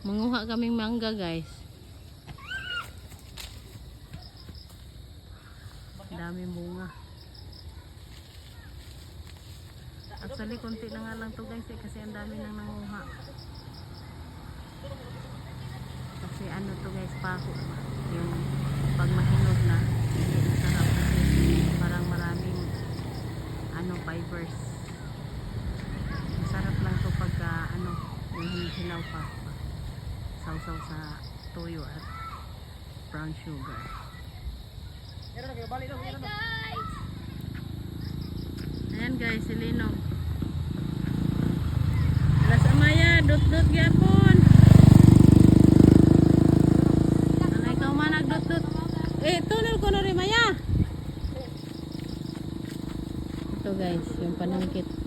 Manguha kaming mangga, guys. Daming bunga. Actually, konti na nga lang to guys kasi ang dami nang nanguha. Kasi ano to guys, pako. Yung pag mahinog na, hindi masarap kasi parang maraming fibers. Masarap lang to pagka yung hilaw pa. Sausaw sa toyo at brown sugar. Ayan guys, silinog. Alas amaya, dut-dut gyapon. Ano ikaw man nagdut-dut? Tunol ko na rin maya. Ito guys, yung panangkit.